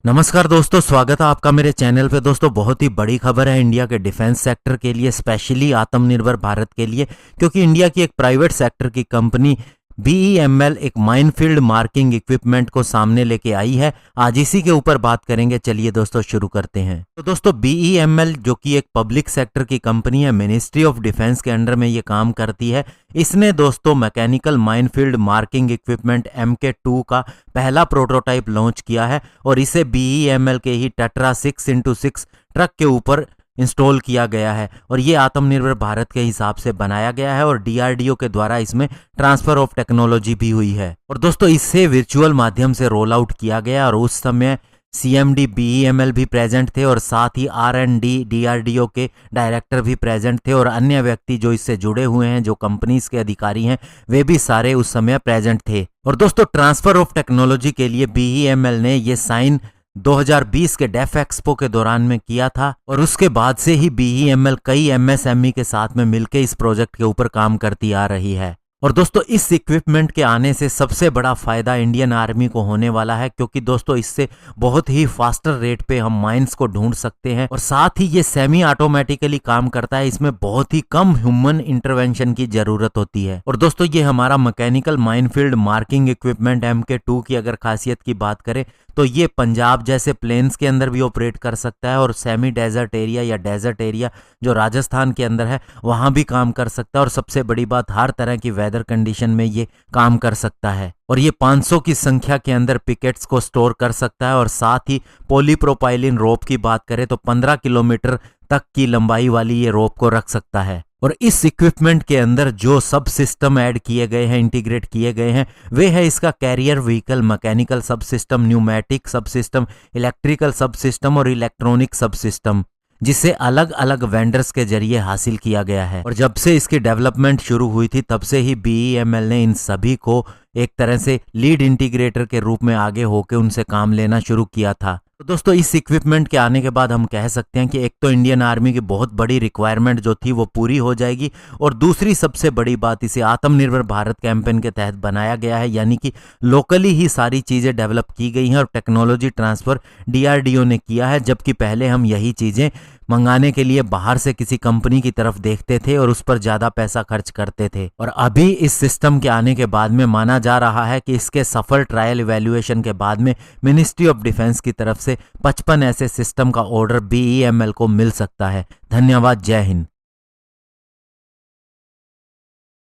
नमस्कार दोस्तों, स्वागत है आपका मेरे चैनल पे। दोस्तों, बहुत ही बड़ी खबर है इंडिया के डिफेंस सेक्टर के लिए, स्पेशली आत्मनिर्भर भारत के लिए, क्योंकि इंडिया की एक प्राइवेट सेक्टर की कंपनी BEML एक माइनफील्ड मार्किंग इक्विपमेंट को सामने लेके आई है। आज इसी के ऊपर बात करेंगे। चलिए दोस्तों शुरू करते हैं। तो दोस्तों, BEML जो कि एक पब्लिक सेक्टर की कंपनी है, मिनिस्ट्री ऑफ डिफेंस के अंडर में ये काम करती है। इसने दोस्तों mechanical minefield marking equipment MK2 का पहला प्रोटोटाइप लॉन्च किया है और इसे BEML के ही टेट्रा 6x6 ट्रक के ऊपर इंस्टॉल किया गया है और ये आत्मनिर्भर भारत के हिसाब से बनाया गया है और DRDO के द्वारा इसमें ट्रांसफर ऑफ टेक्नोलॉजी भी हुई है। और दोस्तों, इससे वर्चुअल माध्यम से रोल आउट किया गया और उस समय CMD BEML भी प्रेजेंट थे और साथ ही R&D DRDO के डायरेक्टर भी प्रेजेंट थे और अन्य व्यक्ति जो इससे जुड़े हुए हैं, जो कंपनीज के अधिकारी हैं, वे भी सारे उस समय प्रेजेंट थे। और दोस्तों, ट्रांसफर ऑफ टेक्नोलॉजी के लिए BEML ने ये साइन 2020 के डेफ एक्सपो के दौरान में किया था और उसके बाद से ही BEML कई MSME के साथ में मिलकर इस प्रोजेक्ट के ऊपर काम करती आ रही है। और दोस्तों, इस इक्विपमेंट के आने से सबसे बड़ा फायदा इंडियन आर्मी को होने वाला है, क्योंकि दोस्तों इससे बहुत ही फास्टर रेट पे हम माइंस को ढूंढ सकते हैं और साथ ही ये सेमी ऑटोमेटिकली काम करता है। इसमें बहुत ही कम ह्यूमन इंटरवेंशन की जरूरत होती है। और दोस्तों, ये हमारा mechanical minefield marking equipment MK2 की अगर खासियत की बात करें तो ये पंजाब जैसे प्लेन्स के अंदर भी ऑपरेट कर सकता है और सेमी डेजर्ट एरिया या डेजर्ट एरिया जो राजस्थान के अंदर है वहां भी काम कर सकता है। और सबसे बड़ी बात, हर तरह की वेदर कंडीशन में ये काम कर सकता है और ये 500 की संख्या के अंदर पिकेट्स को स्टोर कर सकता है। और साथ ही पॉलीप्रोपाइलिन रोप की बात करें तो 15 किलोमीटर तक की लंबाई वाली ये रोप को रख सकता है। और इस इक्विपमेंट के अंदर जो सब सिस्टम ऐड किए गए हैं, इंटीग्रेट किए गए हैं, वे है इसका कैरियर व्हीकल मैकेनिकल सब सिस्टम, न्यूमेटिक सब सिस्टम, इलेक्ट्रिकल सब सिस्टम और इलेक्ट्रॉनिक सब सिस्टम, जिसे अलग अलग वेंडर्स के जरिए हासिल किया गया है। और जब से इसकी डेवलपमेंट शुरू हुई थी तब से ही BEML ने इन सभी को एक तरह से लीड इंटीग्रेटर के रूप में आगे होकर उनसे काम लेना शुरू किया था। तो दोस्तों, इस इक्विपमेंट के आने के बाद हम कह सकते हैं कि एक तो इंडियन आर्मी की बहुत बड़ी रिक्वायरमेंट जो थी वो पूरी हो जाएगी और दूसरी सबसे बड़ी बात, इसे आत्मनिर्भर भारत कैंपेन के तहत बनाया गया है, यानी कि लोकली ही सारी चीज़ें डेवलप की गई हैं और टेक्नोलॉजी ट्रांसफ़र DRDO ने किया है, जबकि पहले हम यही चीज़ें मंगाने के लिए बाहर से किसी कंपनी की तरफ देखते थे और उस पर ज़्यादा पैसा खर्च करते थे। और अभी इस सिस्टम के आने के बाद में माना जा रहा है कि इसके सफल ट्रायल इवैल्यूएशन के बाद में मिनिस्ट्री ऑफ डिफेंस की तरफ से 55 ऐसे सिस्टम का ऑर्डर BEML को मिल सकता है। धन्यवाद। जय हिंद।